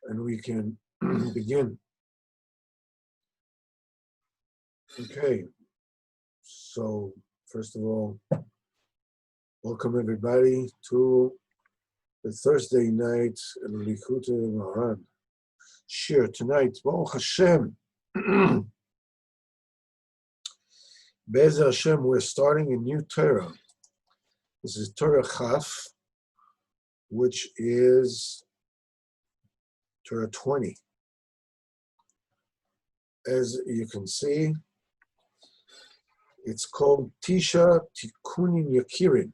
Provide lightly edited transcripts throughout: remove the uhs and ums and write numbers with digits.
and we can begin. Okay, so first of all, welcome everybody to the Thursday night Likutei Moharan Shir tonight. Baruch Hashem. Be'ezer Hashem, we're starting a new Torah. This is Torah Chaf, which is Torah 20. As you can see, it's called Tisha Tikunin Yakirin.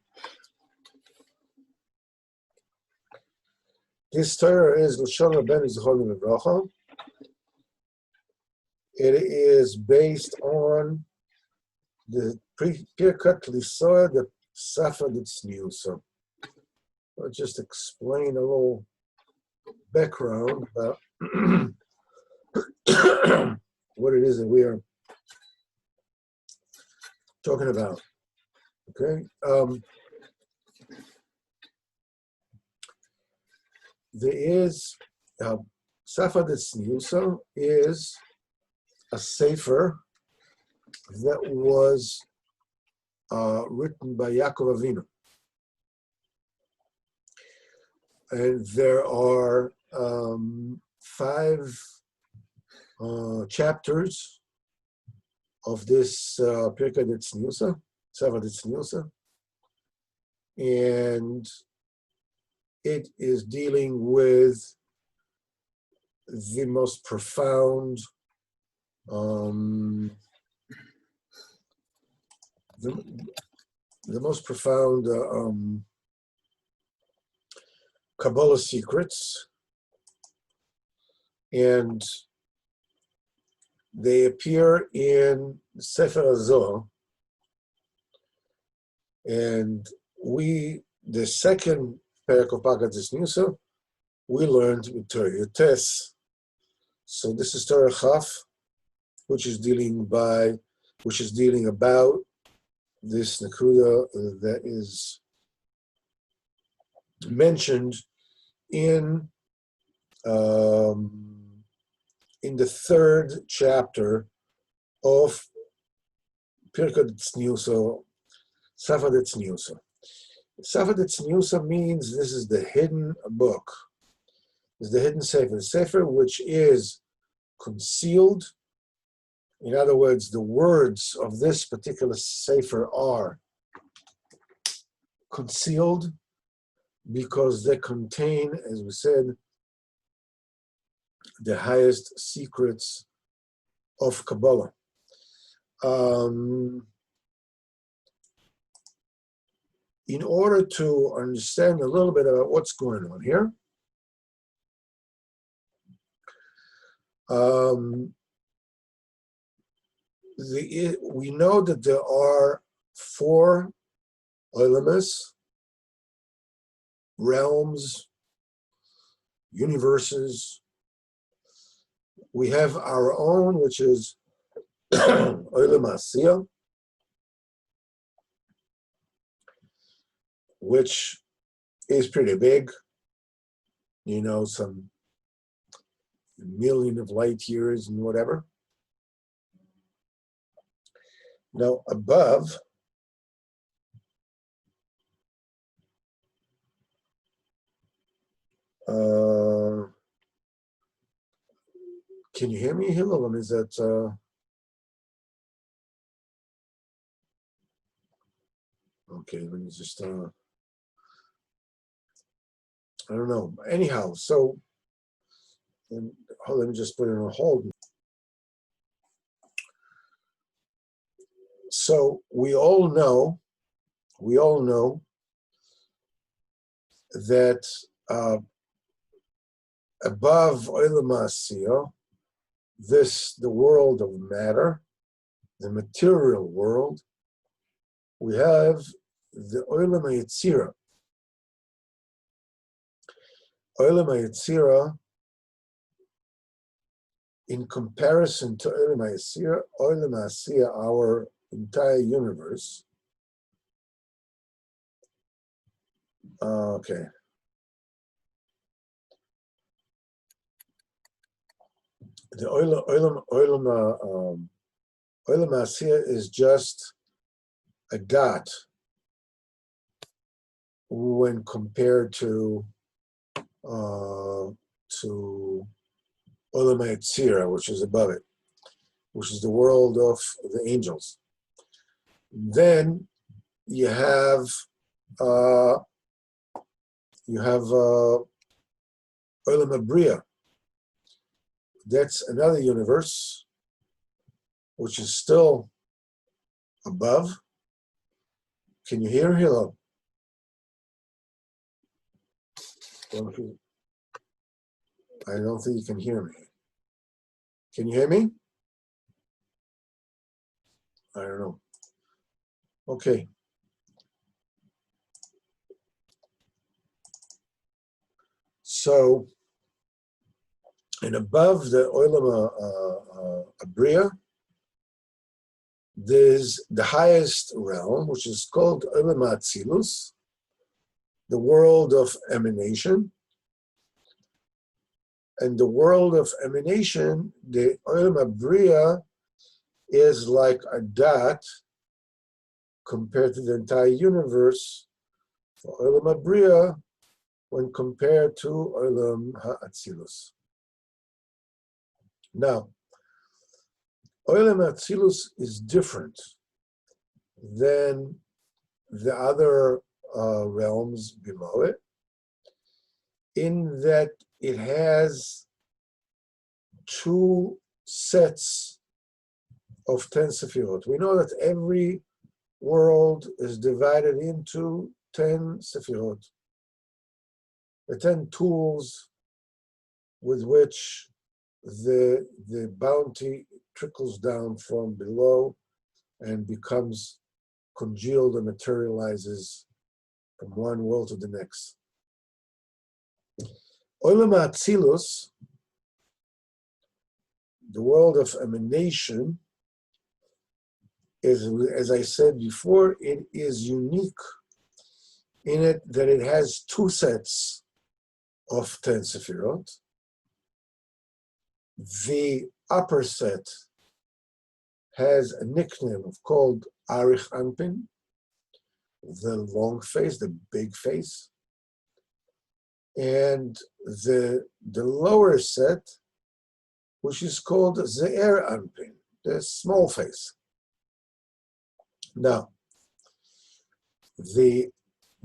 This Torah is L'shon Rabbeinu Zichrono Livracha. It is based on the Pirkat Lisoa, the Safa D'Tzniusa. I'll just explain a little background about what it is that we are talking about. Okay. There is Safa D'Tzniusa is a sefer that was written by Yaakov Avinu, and there are 5 chapters of this Pirkei D'Tzniusa, Safa D'Tzniusa, and it is dealing with the most profound the most profound Kabbalah secrets, and they appear in Sefer HaZohar, and the second Perek of Pirkei D'Tzniusa, we learned with Torah Yotes. So this is Torah Chaf, which is dealing about this Nakuda that is mentioned in the 3rd chapter of Pirkei D'Tzniusa, Safa D'Tzniusa. Safa D'Tzniusa means this is the hidden book. It's the hidden sefer, which is concealed. In other words, the words of this particular sefer are concealed because they contain, as we said, the highest secrets of Kabbalah. In order to understand a little bit about what's going on here, we know that there are 4 olamas, realms, universes. We have our own, which is Olam Asiyah, which is pretty big, some million of light years and whatever. Now above, can you hear me, Hillel? Is that okay? Let me just I don't know. Anyhow, so let me just put it on hold. So we all know that above Olam Asiyah, the world of matter, the material world, we have the Olam HaYetzirah. Olam HaYetzirah, in comparison to Olam Asiyah, our entire universe. Okay. The Olam Asiyah is just a dot when compared to Olam Yetzirah, which is above it, which is the world of the angels. Then you have Olam Abriya. That's another universe, which is still above. Can you hear? Hello. I don't think you can hear me. Can you hear me? I don't know. Okay. So, and above the Olam Abriya, there's the highest realm, which is called Olam Atzilus, the world of emanation. And the world of emanation, the Olam Abriya, is like a dot compared to the entire universe for Olam Abriya when compared to Olam Ha'atzilus. Now, Olam Atzilus is different than the other realms below it, in that it has two sets of 10 sefirot. We know that every world is divided into 10 sefirot, the 10 tools with which the bounty trickles down from below and becomes congealed and materializes from one world to the next. Olam Atzilus, the world of emanation, is, as I said before, it is unique in it that it has two sets of 10 sefirot. The upper set has a nickname called Arich Anpin, the long face, the big face. And the lower set, which is called Ze'er Anpin, the small face. Now, the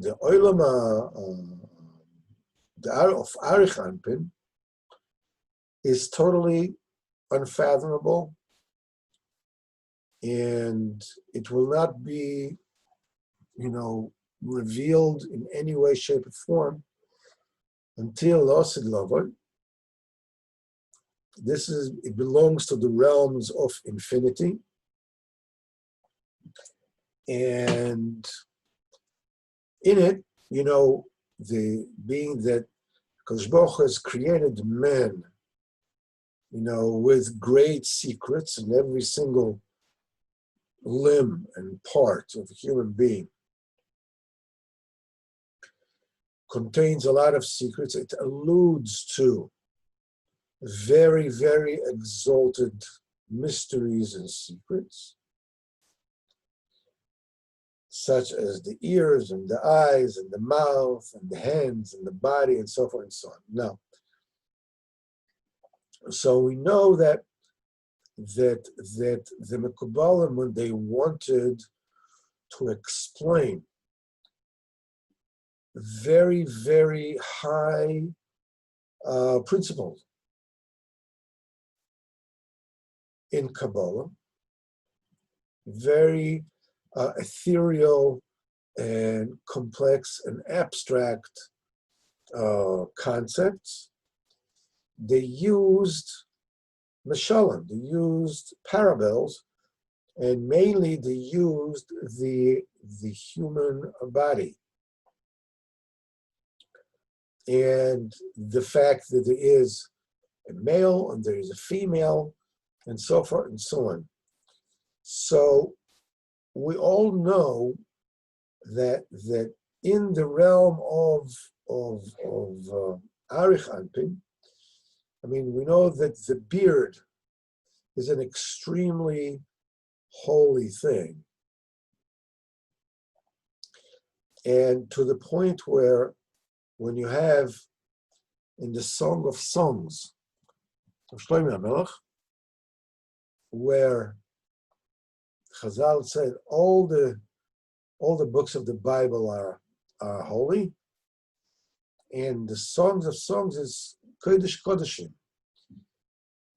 Olam of Arich Anpin is totally unfathomable, and it will not be, revealed in any way, shape, or form until Osid Lavod. It belongs to the realms of infinity, and in it, the being that Kadosh Baruch Hu has created man, with great secrets in every single limb and part of a human being, contains a lot of secrets. It alludes to very, very exalted mysteries and secrets, such as the ears and the eyes and the mouth and the hands and the body and so forth and so on. Now, so we know that the Mekubalim, when they wanted to explain very, very high principles in Kabbalah, very ethereal and complex and abstract concepts, they used Meshalim, they used parables, and mainly they used the human body. And the fact that there is a male and there is a female, and so forth and so on. So we all know that in the realm of Arich Anpin, I mean, we know that the beard is an extremely holy thing. And to the point where when you have in the Song of Songs of Shlomo HaMelech, where Chazal said all the books of the Bible are holy, and the Songs of Songs is Kodesh Kodeshim,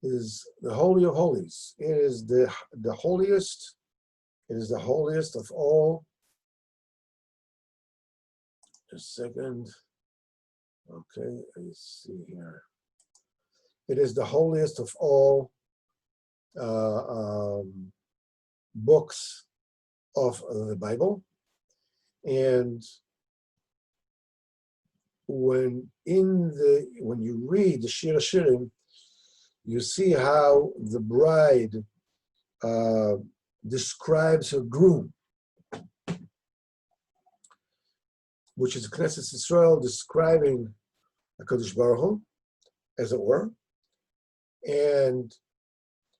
is the Holy of Holies. It is the holiest. It is the holiest of all. Just a second. Okay, let's see here. It is the holiest of all books of the Bible. And when you read the Shir HaShirim, you see how the bride describes her groom, which is Knesset Yisrael describing HaKadosh Baruch Hu, as it were, and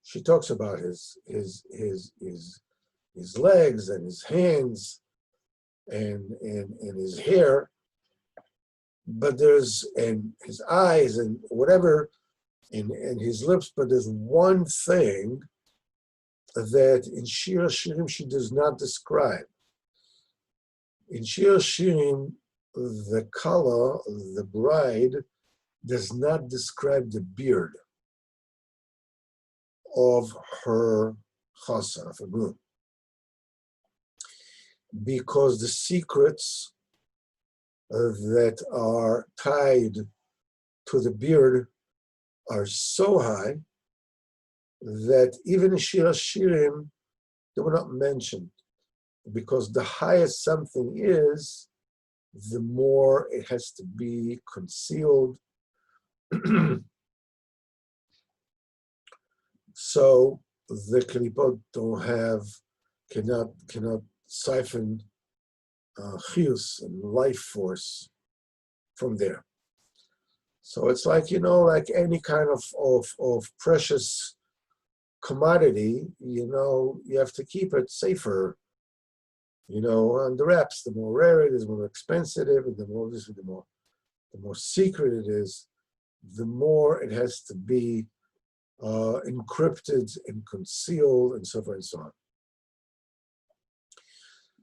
she talks about his legs and his hands and his hair, but and his eyes and whatever, and his lips. But there's one thing that in Shir HaShirim she does not describe. In Shir HaShirim, the Kala, the bride, does not describe the beard of her chasa, of her groom, because the secrets that are tied to the beard are so high that even in Shir HaShirim, they were not mentioned, because the higher something is, the more it has to be concealed. So the klipot cannot siphon chiyus and life force from there. So it's like, like any kind of precious commodity, you have to keep it safer, on the wraps. The more rare it is, the more expensive, and the more secret it is, the more it has to be encrypted and concealed, and so forth and so on.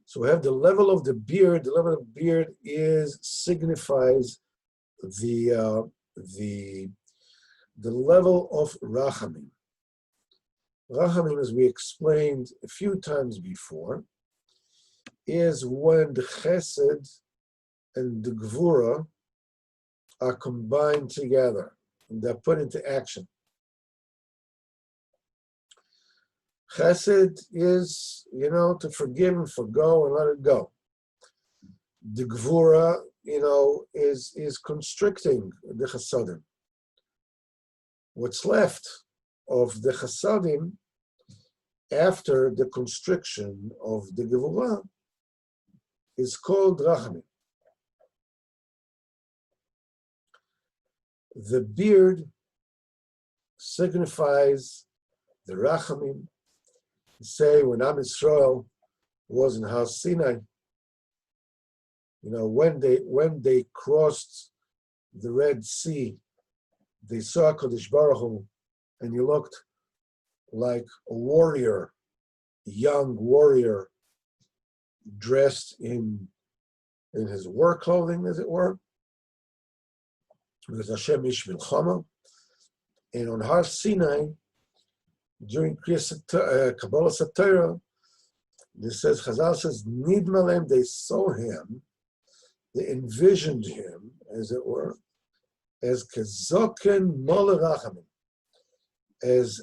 So we have the level of the beard. The level of the beard signifies the level of rachamim. Rachamim, as we explained a few times before, is when the chesed and the gvura are combined together and they're put into action. Chesed is, to forgive and forgo and let it go. The gvura, is constricting the chasadim. What's left of the chasadim after the constriction of the gvura is called rachamim. The beard signifies the rachamim. Say when Am Yisrael was in Har Sinai, when they crossed the Red Sea, they saw Kodesh Baruch Hu, and he looked like a warrior, a young warrior, dressed in his war clothing, as it were, because Hashem ish milchama. And on Har Sinai, during Kabbalah Torah, Chazal says, Nidmalem, they saw him, they envisioned him, as it were, as kezoken mole rachamim, as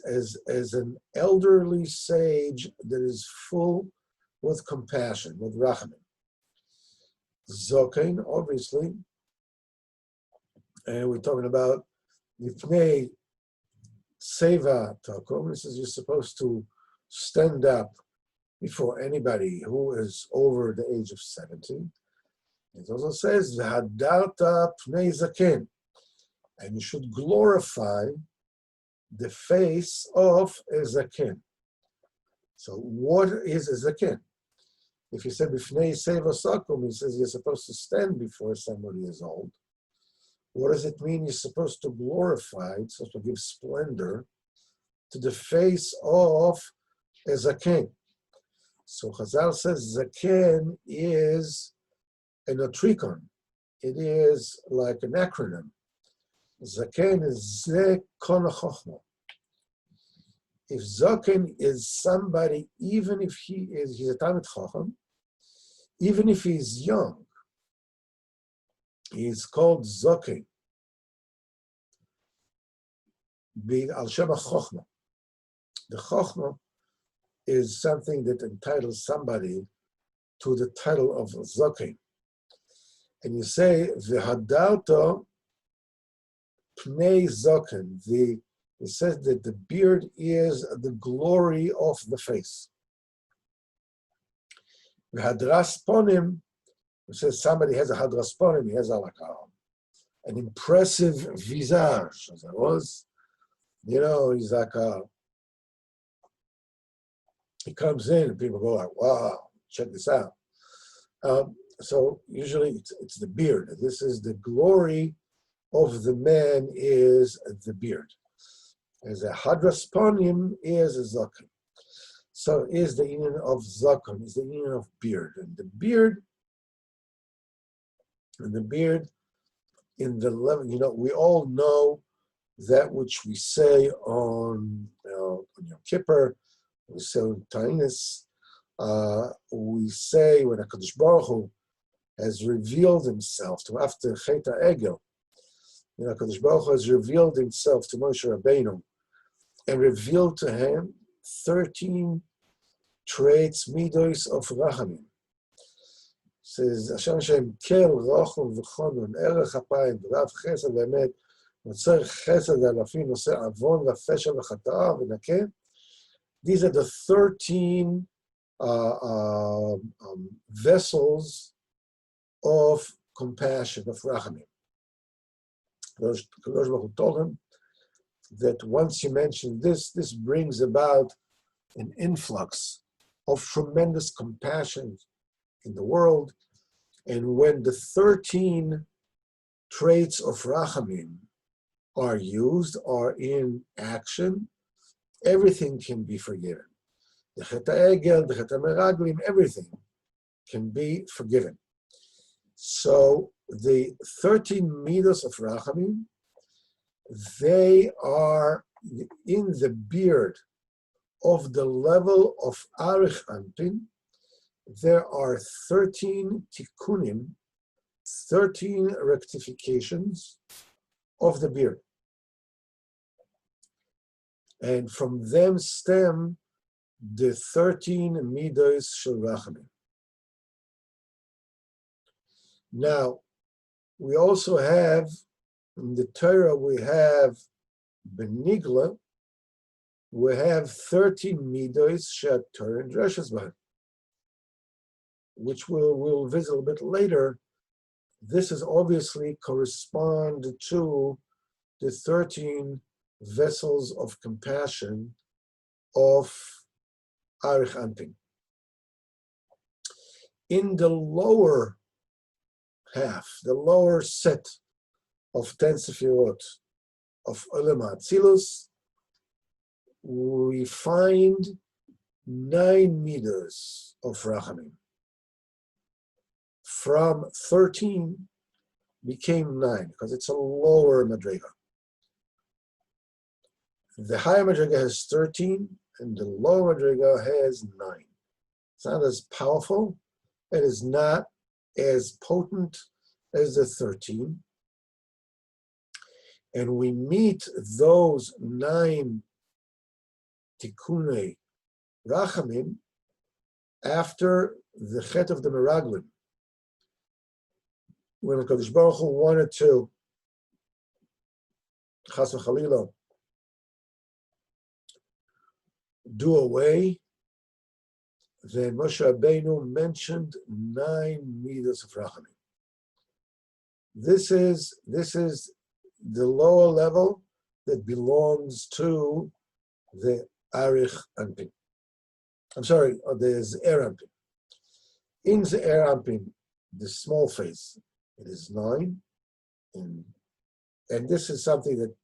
an elderly sage that is full with compassion, with rachamim. Zoken, obviously, and we're talking about Nipnei Seva Takom. This is, you're supposed to stand up before anybody who is over the age of 70. It also says, V'hadarta pnei zaken. and you should glorify the face of a zaken. So what is a zaken? If you said b'fnei seva sakum, he says you're supposed to stand before somebody is old. What does it mean? You're supposed to glorify, it's supposed to give splendor to the face of a zaken. So Chazal says zaken is an otrikon. It is like an acronym. Zaken is ze kon chochma. If zaken is somebody, even if he's a Talmid Chacham, even if he's young, he's called zaken. Al Shema Chochma. The Chochma is something that entitles somebody to the title of zaken. And you say, V'hadalta pnei zaken. It says that the beard is the glory of the face. V'hadras ponim, it says somebody has a hadras ponim, he has an impressive visage. As it was, he's like he comes in and people go like, wow, check this out. So usually it's the beard. This is the glory of the man is the beard. As a hadras ponim is a zaken. So is the union of zaken, is the union of beard. And the beard in the level, we all know that which we say on Yom Kippur, we say on Tainus, we say when HaKadosh Baruch Hu has revealed himself to after Chet HaEgel, HaKadosh Baruch Hu has revealed himself to Moshe Rabbeinu and revealed to him 13 traits, midos of Rachamim. Says Hashem Hashem kel rachum v'chonun erech hapayim v'rav chesed v'emet notzer chesed alafim noseh avon v'fesha v'chata'a v'nakeh. These are the 13 vessels of compassion, of Rachamim. Kadosh Baruch Hu told him that once you mention this brings about an influx of tremendous compassion in the world. And when the 13 traits of Rachamim are used, are in action, everything can be forgiven. The Chet HaEgel, the Chet HaMeraglim, everything can be forgiven. So the 13 midos of Rachamim, they are in the beard of the level of Arich Anpin. There are 13 tikkunim, 13 rectifications of the beard. And from them stem the 13 midos shel Rachamim. Now, we also have, in the Torah, we have Benigla, we have 13 midos shet Torah and Dreshus b'hem, which we'll visit a little bit later. This is obviously correspond to the 13 vessels of compassion of Arich Anpin. In the lower half, the lower set of 10 Sefirot of Olam HaAtzilus, we find 9 midos of Rachamim. From 13 became 9 because it's a lower madrega. The higher madrega has 13 and the lower madrega has 9. It's not as powerful. It is not as potent as the 13. And we meet those 9 tikkunei Rachamim after the Chet of the Meraglim. When HaKadosh Baruch Hu wanted to, Chas v'Chalila, do away, then Moshe Rabbeinu mentioned 9 midos of Rachamim. This is the lower level that belongs to the Arich Anpin. I'm sorry, the Ze'er Anpin. In the Ze'er Anpin, the small face, it is 9. And this is something that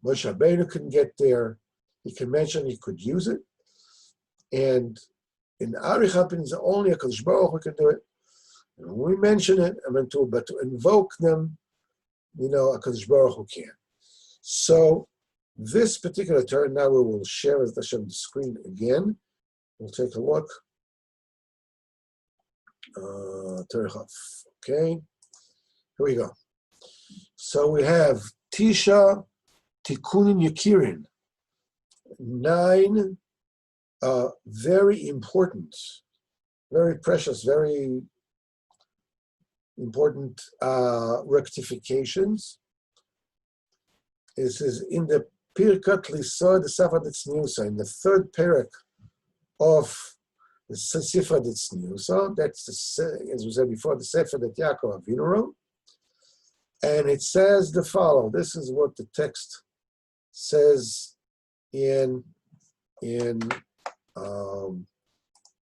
Moshe Rabbeinu can get there. He can mention he could use it. And in Arich Anpin, it's only a Kadosh Baruch who can do it. And when we mention it, but to invoke them, a Kadosh Baruch who can. So this particular turn, now we will share with Hashem the screen again. We'll take a look. Okay, here we go. So we have Tisha Tikunin Yakirin, 9 very important, very precious, very important rectifications. This is in the Pirkat Lisod Sefer Tzniusa, in the 3rd parak of the Sefer Tzniusa. That's, as we said before, the Sefer that Yaakov Avinu wrote. And it says the following. This is what the text says in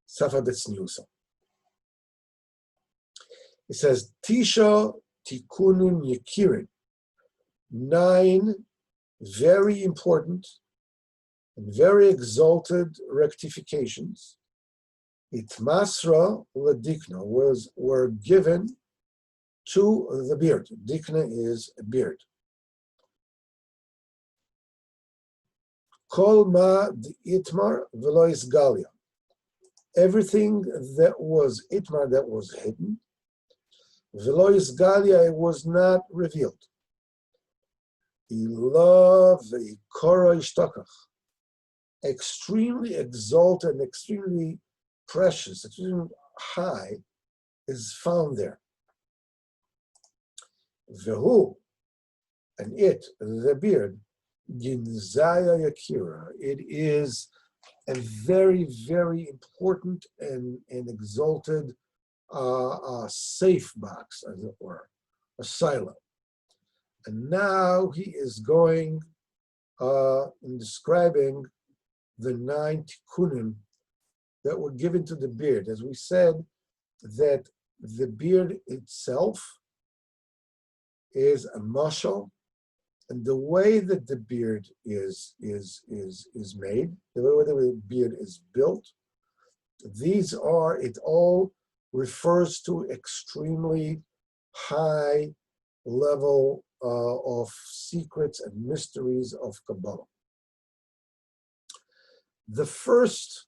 Sefer Tzniusa. It says, Tisha Tikunin Yakirin, 9 very important and very exalted rectifications. Itmasra Ladikna were given to the beard. Dikna is a beard. Kol ma itmar v'lo isgalia. Everything that was itmar, that was hidden, v'lo isgalia, it was not revealed. Ilav v'ikora ishtokach. Extremely exalted and extremely precious, extremely high, is found there. Vehu, and it, the beard, Ginzaya Yakira. It is a very, very important and exalted safe box, as it were, a silo. And now he is going in describing the 9 tikkunim that were given to the beard. As we said, that the beard itself is a mashal, and the way that the beard is made, the way that the beard is built, it all refers to extremely high level of secrets and mysteries of Kabbalah. The first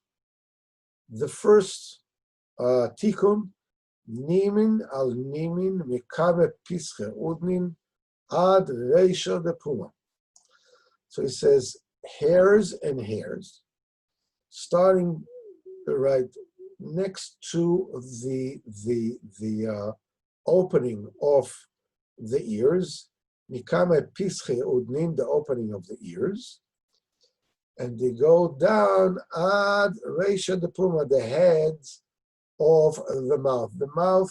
tikkun, Nimin al Nimin Mikabe Pische Udnin Ad Reisha de Puma. So he says hairs and hairs, starting right next to the opening of the ears, Mikame Pische Udnin, the opening of the ears, and they go down Ad Reisha de Puma, the heads of the mouth. The mouth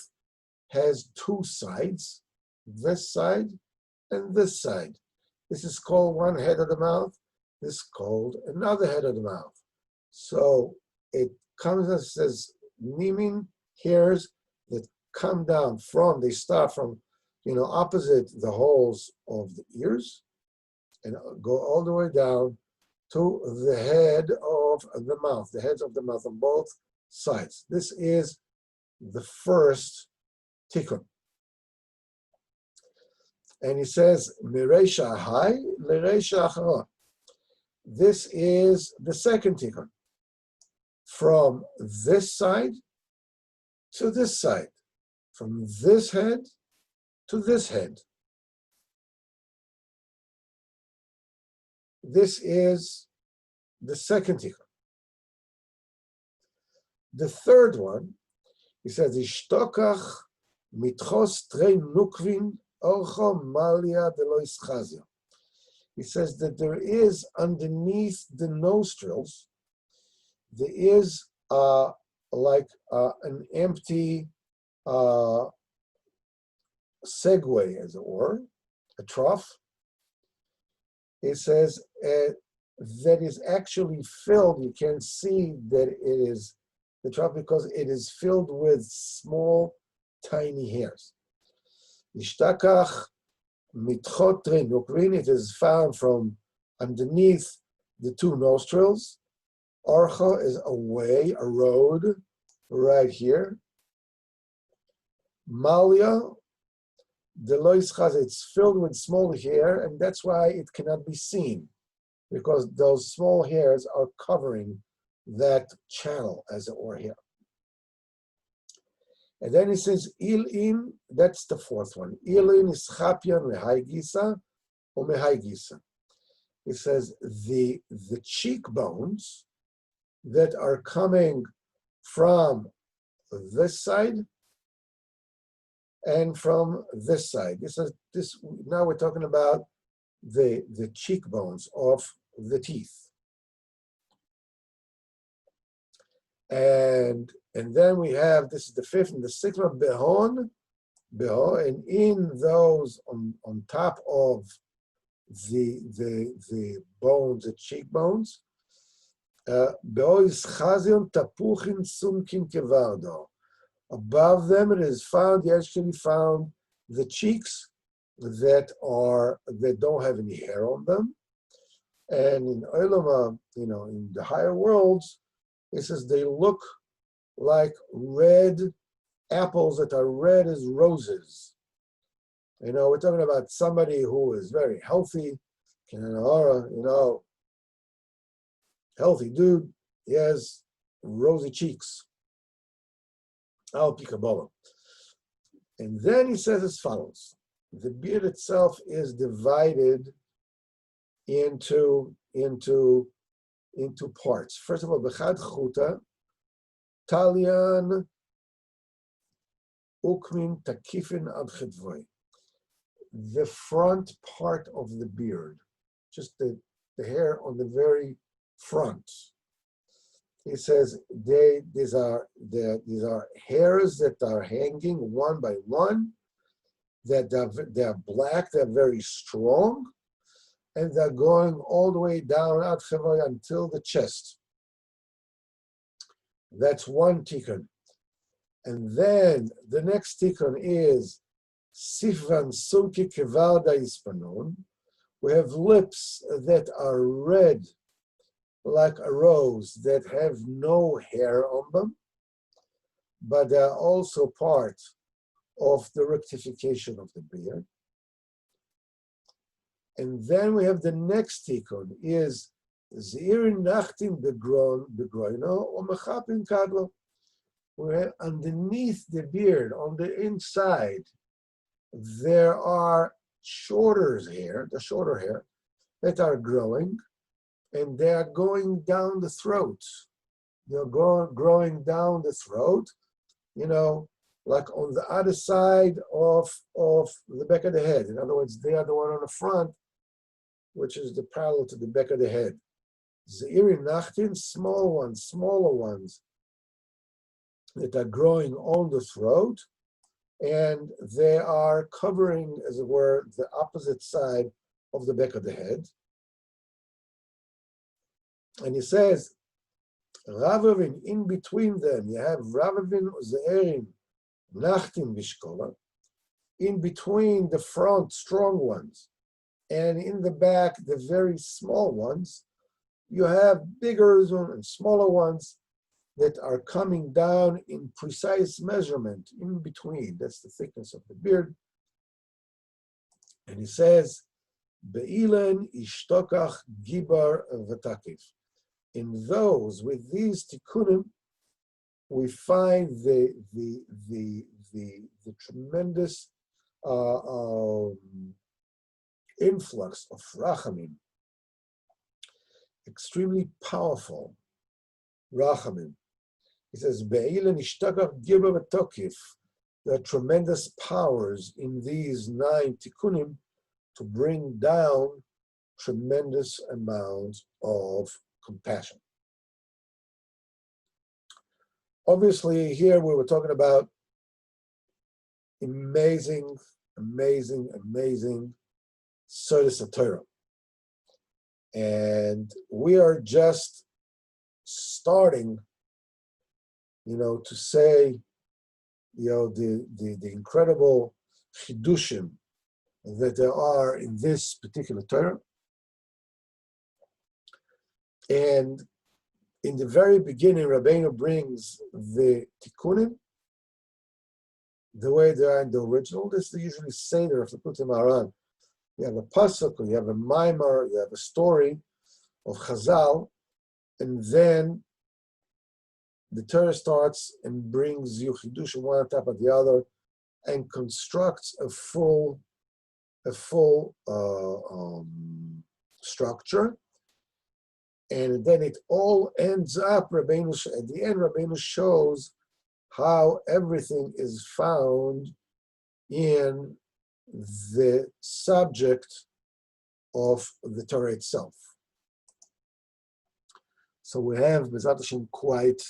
has 2 sides, this side and this side. This is called one head of the mouth, this is called another head of the mouth. So it comes and says, Nimin, hairs that come down they start from, opposite the holes of the ears and go all the way down to the head of the mouth, the heads of the mouth on both sides. This is the first tikkun. And he says, Mireisha Hai, Lireisha Acharon. This is the second tikkun. From this side to this side. From this head to this head. This is the second tikkun. The third one, he says, Ishtokach mitchos trei nukvin orcho malia de lo ischazia. He says that there is underneath the nostrils, there is like an empty segue, as it were, a trough, It says that is actually filled. You can see that it is the trough because it is filled with small, tiny hairs. Ishtakach mitchotrin ukrin. It is found from underneath the two nostrils. Archa is a way, a road, right here. Malia, the lois chaz, it's filled with small hair, and that's why it cannot be seen, because those small hairs are covering that channel, as it were, here. And then he says, ilin, that's the fourth one. Ilin is chapyan mehai gisa or mehai gisa. It says the cheekbones that are coming from this side and from this side. This now we're talking about the cheekbones of the teeth. And then we have, this is the fifth and the sixth one, behon, and in those on top of the bones, the cheekbones, above them it is found, you actually found the cheeks that don't have any hair on them. And in Olam, in the higher worlds, it says they look like apples that are red as roses. We're talking about somebody who is very healthy, healthy dude. He has rosy cheeks. Al Pi Kabbalah. And then he says as follows: the beard itself is divided into parts. First of all, b'chad chuta, talian, ukmin, takifin, ad chedvoi. The front part of the beard, just the hair on the very front. He says these are hairs that are hanging one by one, that they're black, they're very strong, and they're going all the way down until the chest. That's one tikkun. And then the next tikkun is Sifvan Sunki Kevalda Ispanon. We have lips that are red like a rose, that have no hair on them, but they are also part of the rectification of the beard. And then we have the next tikkun is Zeirin Nachtin Begroino or Mechapin Kadlo. Where underneath the beard, on the inside, there are shorter hair that are growing, and they are going down the throat. They're growing down the throat, like on the other side of the back of the head. In other words, they are the one on the front, which is the parallel to the back of the head. Zeirin Nachtin, smaller ones that are growing on the throat, and they are covering, as it were, the opposite side of the back of the head. And he says, Ravavin, in between them, you have Ravavin Zeirin Nachtin Bishkola, in between the front strong ones, and in the back the very small ones, you have bigger and smaller ones that are coming down in precise measurement in between. That's the thickness of the beard. And he says, Be'ilen ishtokach gibar v'takif. In those, with these tikkunim, we find the tremendous influx of rachamim, extremely powerful rachamim. He says, Be'ilen ishtakach gibar v'takif. There are tremendous powers in these 9 tikkunim to bring down tremendous amounts of compassion. Obviously, here we were talking about amazing Sodas Torah. And we are just starting, to say, the incredible chidushim that there are in this particular Torah. And in the very beginning, Rabbeinu brings the tikkunim the way they are in the original. This is usually Seder of Likutei Moharan. You have a pasuk, or you have a maimar, you have a story of Chazal, and then the Torah starts and brings you chidush one on top of the other, and constructs a full structure. And then it all ends up, at the end, Rabbeinu shows how everything is found in the subject of the Torah itself. So we have, B'ezrat Hashem, quite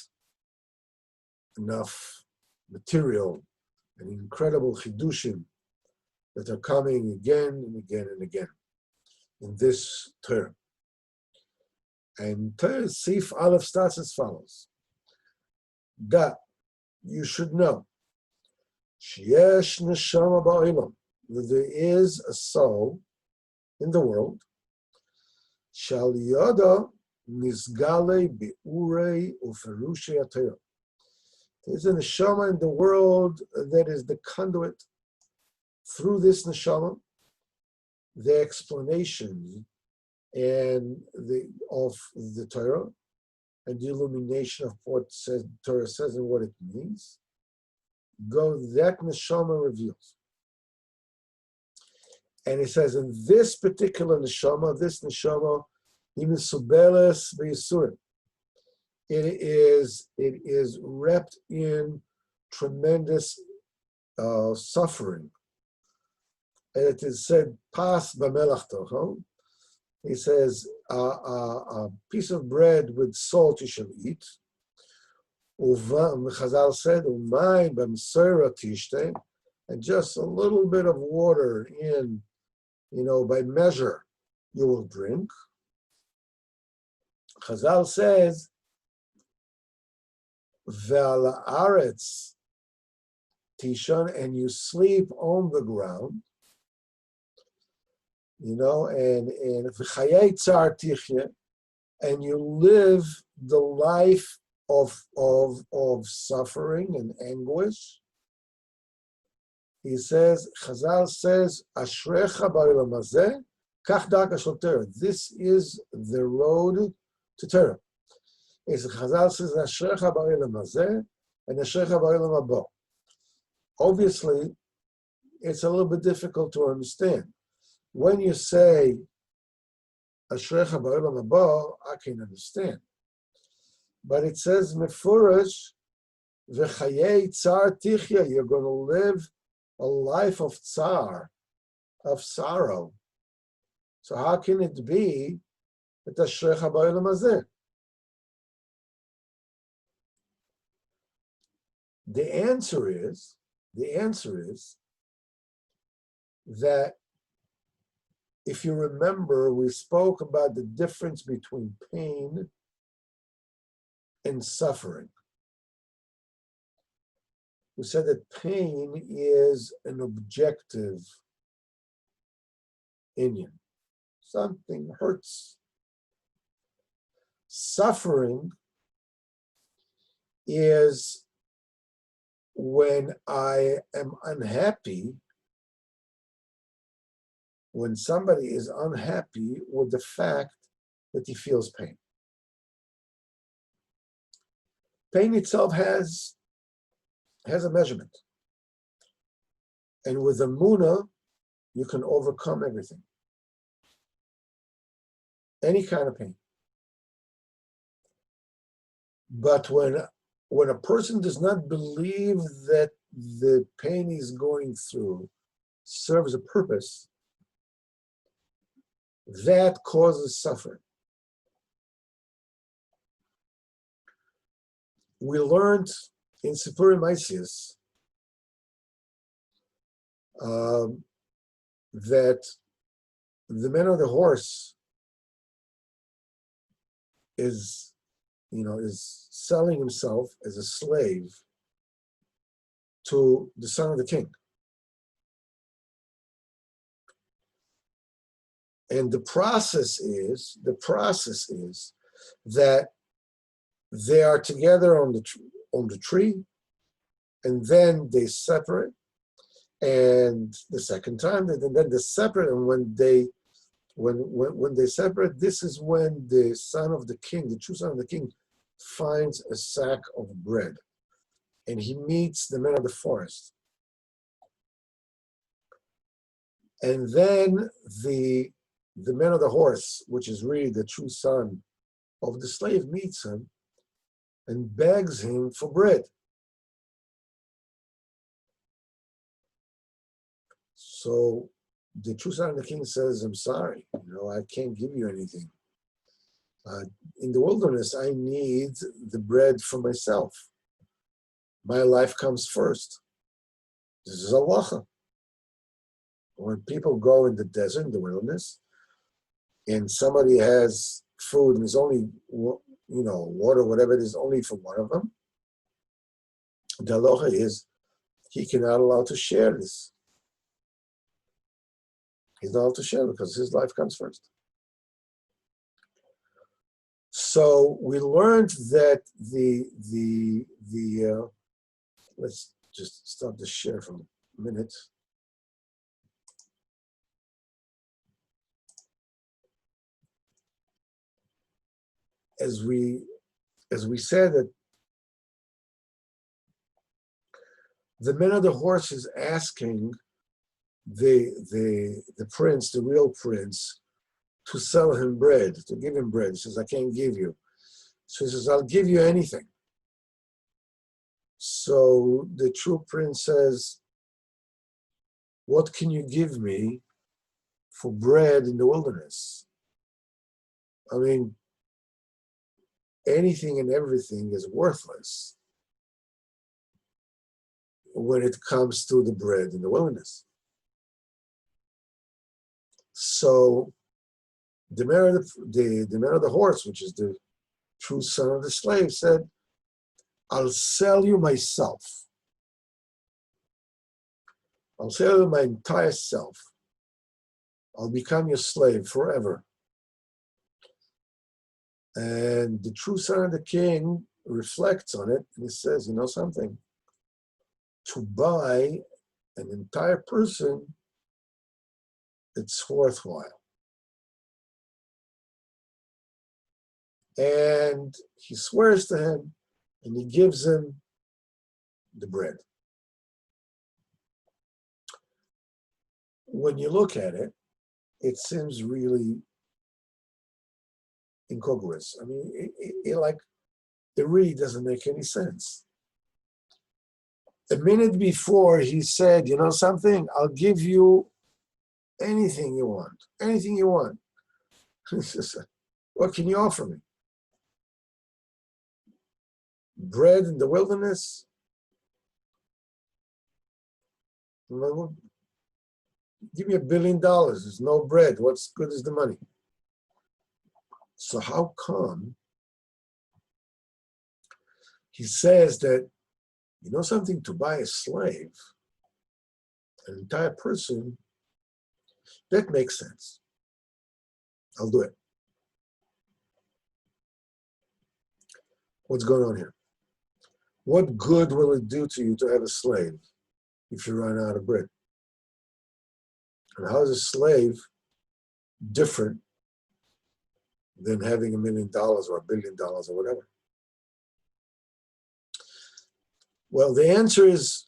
enough material and incredible chidushim that are coming again and again and again in this Torah. And Torah Sif Aleph starts as follows: that you should know, Sheyesh Neshama Ba'olam, that there is a soul in the world, Shal Yada Nizgale Be'urei Uferushei HaTorah. There's a neshama in the world that is the conduit. Through this neshama, the explanation of the Torah and the illumination of what the Torah says and what it means, that neshama reveals. And it says, in this particular neshama, imisubeles v'yisurim, it is wrapped in tremendous suffering. And it is said, pas b'melachto. He says, a piece of bread with salt you shall eat. Chazal said, umayim b'mseira tishte, and just a little bit of water by measure, you will drink. Chazal says, Ve'al haaretz tishon, and you sleep on the ground, and v'chayei tzar tichye, and you live the life of suffering and anguish. He says, Chazal says, Ashrecha ba'olam hazeh, kach darka shel Torah. This is the road to Torah. It's Chazal says, Ashrecha ba'olam hazeh, and Ashrecha ba'olam haba. Obviously, it's a little bit difficult to understand. When you say Ashrecha ba'olam haba, I can understand. But it says Mefurash, v'chayei tzar tichya, you're going to live a life of tsar, of sorrow. So how can it be that Ashrecha ba'olam hazeh? The answer is that if you remember, we spoke about the difference between pain and suffering. We said that pain is an objective inyan. Something hurts. Suffering is when I am unhappy, when somebody is unhappy with the fact that he feels pain. Pain itself has a measurement. And with the Emunah, you can overcome everything. Any kind of pain. But when a person does not believe that the pain he's going through serves a purpose, that causes suffering. We learned in Sipurei Maisius that the man on the horse is, is selling himself as a slave to the son of the king. And the process is that they are together on the tree, and then they separate. And the second time, then they separate. And when they separate, this is when the son of the king, the true son of the king, finds a sack of bread, and he meets the men of the forest. And then the man of the horse, which is really the true son of the slave, meets him and begs him for bread. So the true son of the king says, I'm sorry, I can't give you anything. In the wilderness, I need the bread for myself. My life comes first. This is halacha. When people go in the desert, in the wilderness, and somebody has food and is only, water, whatever it is, only for one of them, the halacha is he cannot allow to share this. He's not allowed to share because his life comes first. So we learned that let's just stop the share for a minute. As we said that the man of the horse is asking the prince, the real prince, to sell him bread, to give him bread. He says, I can't give you. So he says, I'll give you anything. So the true prince says, what can you give me for bread in the wilderness? I mean, anything and everything is worthless when it comes to the bread in the wilderness. So the man of the horse, which is the true son of the slave, said, I'll sell you myself. I'll sell you my entire self. I'll become your slave forever. And the true son of the king reflects on it, and he says, you know something? To buy an entire person, it's worthwhile. And he swears to him, and he gives him the bread. When you look at it, it seems really incongruous. I mean, it really doesn't make any sense. A minute before, he said, you know something? I'll give you anything you want. Anything you want. What can you offer me? Bread in the wilderness? Give me $1 billion. There's no bread. What's good is the money? So how come he says that, you know something, to buy a slave, an entire person, that makes sense. I'll do it. What's going on here? What good will it do to you to have a slave if you run out of bread? And how is a slave different than having $1 million or $1 billion or whatever? Well, the answer is,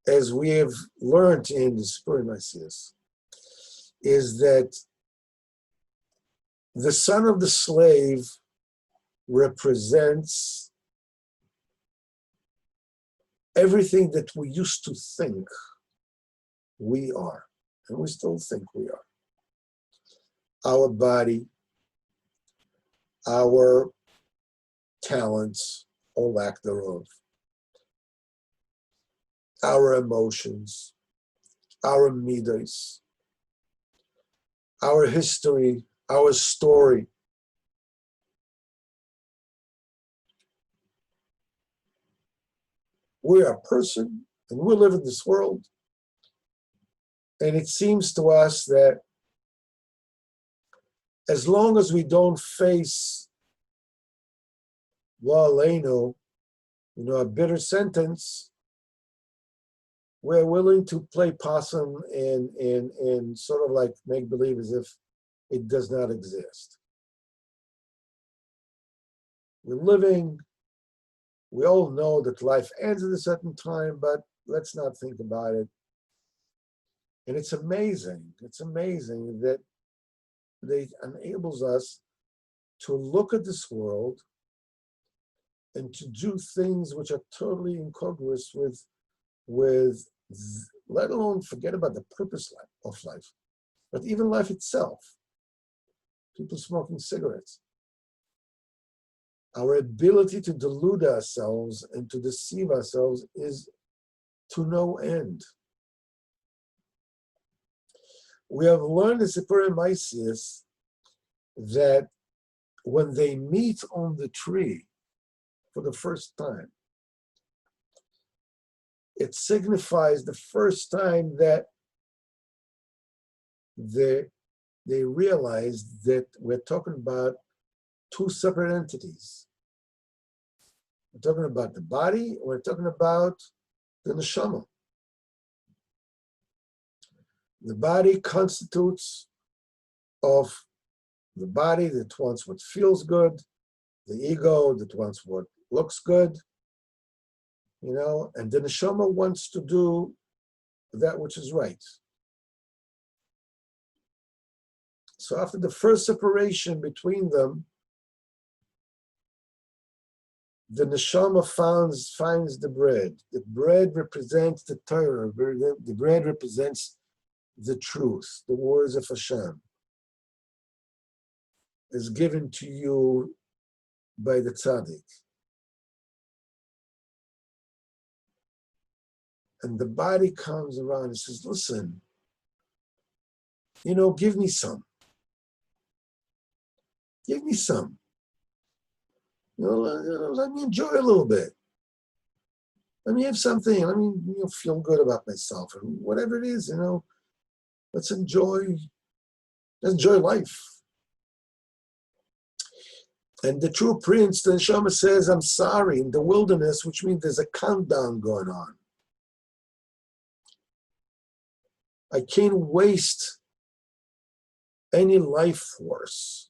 as we have learned in the Spurim Maasiyos, is that the son of the slave represents everything that we used to think we are, and we still think we are. Our body, our talents, or lack thereof, our emotions, our midos, our history, our story, We're a person, and we live in this world. And it seems to us that as long as we don't face lo aleinu, a bitter sentence, we're willing to play possum and sort of like make believe as if it does not exist. We're living, we all know that life ends at a certain time, but let's not think about it. And it's amazing that it enables us to look at this world and to do things which are totally incongruous with let alone forget about the purpose of life, but even life itself. People smoking cigarettes. Our ability to delude ourselves and to deceive ourselves is to no end. We have learned in Sipurei Maisius that when they meet on the tree for the first time, it signifies the first time that they realized that we're talking about two separate entities. We're talking about the body, we're talking about the neshama. The body constitutes of the body that wants what feels good, the ego that wants what looks good, and the neshama wants to do that which is right. So after the first separation between them, the neshama finds the bread. The bread represents the Torah. The bread represents the truth, the words of Hashem. Is given to you by the tzaddik. And the body comes around and says, listen, give me some. Give me some. Let me enjoy a little bit. Let me have something. Let me feel good about myself. And whatever it is, let's enjoy life. And the true prince, the neshama says, I'm sorry, in the wilderness, which means there's a countdown going on. I can't waste any life force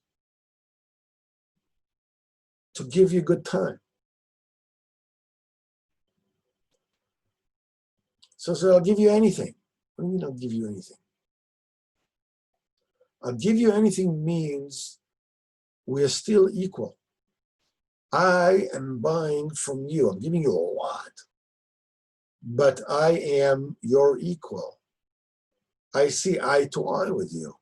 to give you a good time. So I'll give you anything. What do you mean I'll give you anything? I'll give you anything means we are still equal. I am buying from you. I'm giving you a lot. But I am your equal. I see eye to eye with you.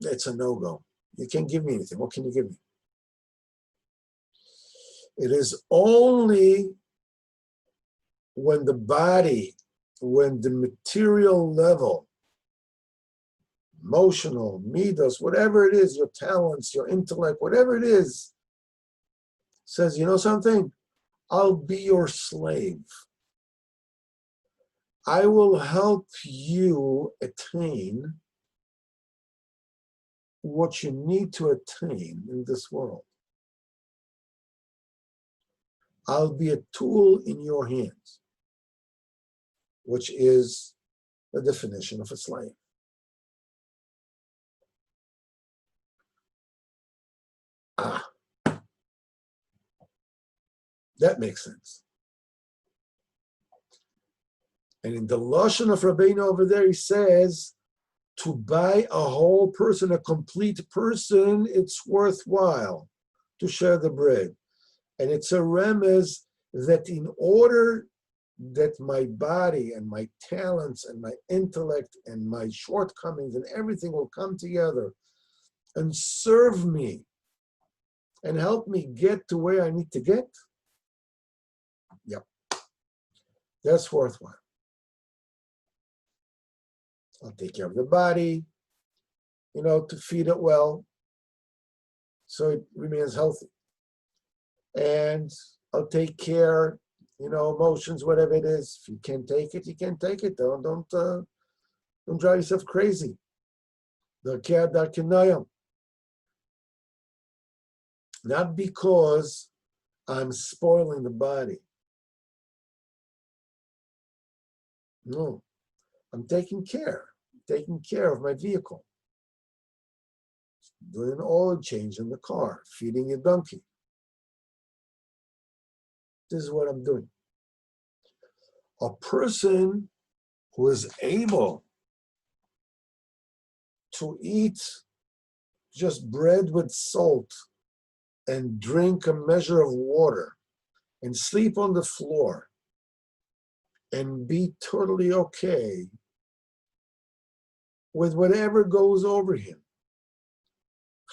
It's a no-go. You can't give me anything. What can you give me? It is only when the body, when the material level, emotional, midos, whatever it is, your talents, your intellect, whatever it is, says, something? I'll be your slave. I will help you attain what you need to attain in this world. I'll be a tool in your hands, which is the definition of a slave. That makes sense. And in the Lashon of Rabbeinu over there, he says, to buy a whole person, a complete person, it's worthwhile to share the bread. And it's a remez that in order that my body and my talents and my intellect and my shortcomings and everything will come together and serve me and help me get to where I need to get, yep, that's worthwhile. I'll take care of the body, to feed it well, so it remains healthy. and I'll take care, emotions, whatever it is. If you can't take it, you can't take it. Don't drive yourself crazy. Not because I'm spoiling the body. No, I'm taking care of my vehicle. Doing an oil change in the car, feeding a donkey. This is what I'm doing. A person who is able to eat just bread with salt and drink a measure of water and sleep on the floor and be totally okay with whatever goes over him.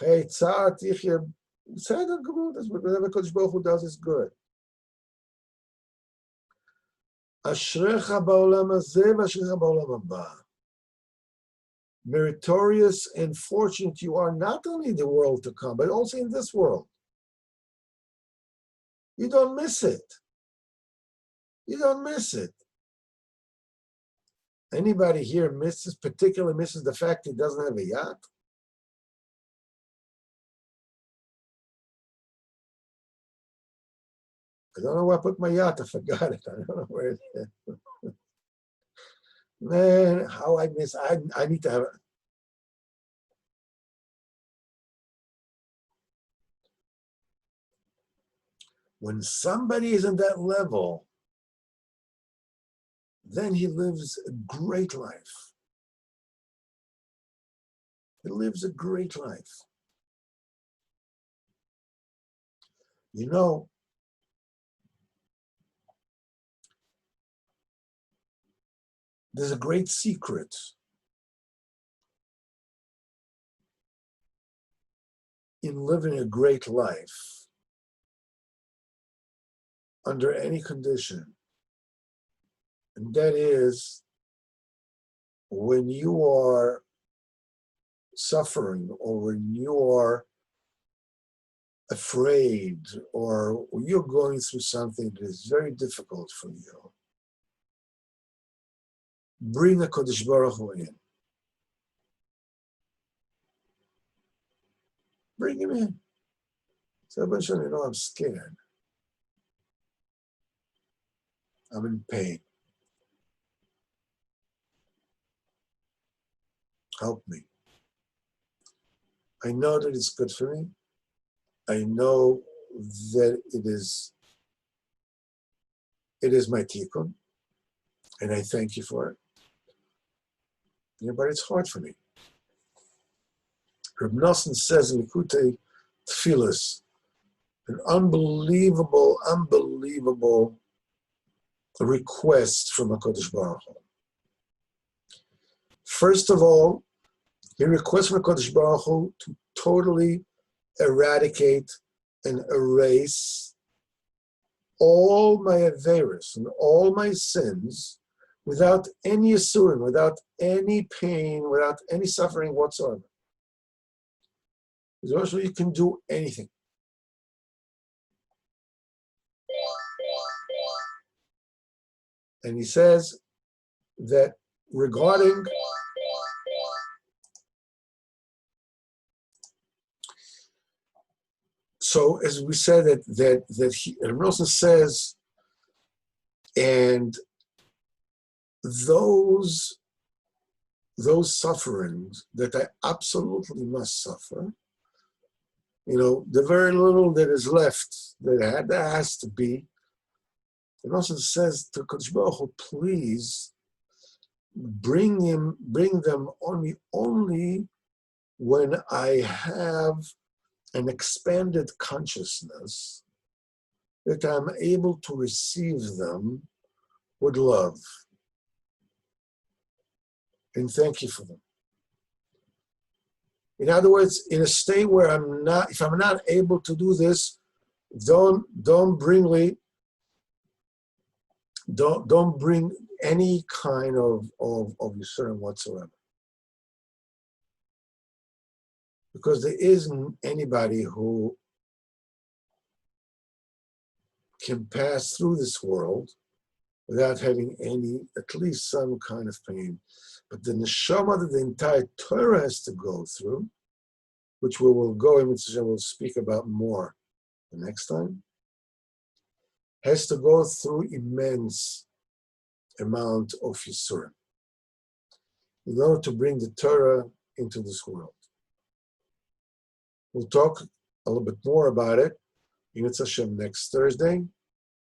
Whatever Kodesh Baruch Hu does is good. Meritorious and fortunate you are, not only in the world to come, but also in this world. You don't miss it. You don't miss it. Anybody here particularly misses the fact he doesn't have a yacht? I don't know where I put my yacht. I forgot it. I don't know where it is. Man, how I miss. I need to have it. When somebody is in that level, then he lives a great life. He lives a great life. There's a great secret in living a great life under any condition. And that is when you are suffering or when you are afraid or you're going through something that is very difficult for you. Bring a Kodesh Baruch Hu in. Bring him in. So I'm scared. I'm in pain. Help me. I know that it's good for me. I know that it is my tikkun, and I thank you for it. Yeah, but it's hard for me. Reb Nosson says in Likutei Tfilas, an unbelievable request from HaKadosh Baruch Hu. First of all, he requests from HaKadosh Baruch Hu to totally eradicate and erase all my averos and all my sins without any asurim, without any pain, without any suffering whatsoever. Because also you can do anything. And he says that regarding so as we said that he, Nelson says, and those sufferings that I absolutely must suffer, the very little that is left, that has to be, it also says to Kodesh Baruch Hu, please bring them on me only when I have an expanded consciousness that I'm able to receive them with love. And thank you for them. In other words, in a state where if I'm not able to do this, don't bring any kind of concern whatsoever. Because there isn't anybody who can pass through this world without having any, at least some kind of pain. But the neshama that the entire Torah has to go through, which we will go in, which we'll speak about more the next time, has to go through immense amount of Yisurim in order to bring the Torah into this world. We'll talk a little bit more about it in Yitzhak Hashem next Thursday,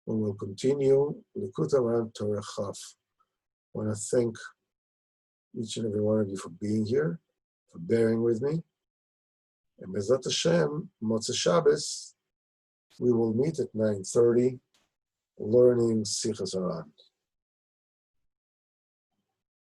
when we'll continue Likutei Moharan Torah Chaf. I want to thank each and every one of you for being here, for bearing with me. And Bezrat Hashem, Motzei Shabbos, we will meet at 9:30, learning Sichas Haran.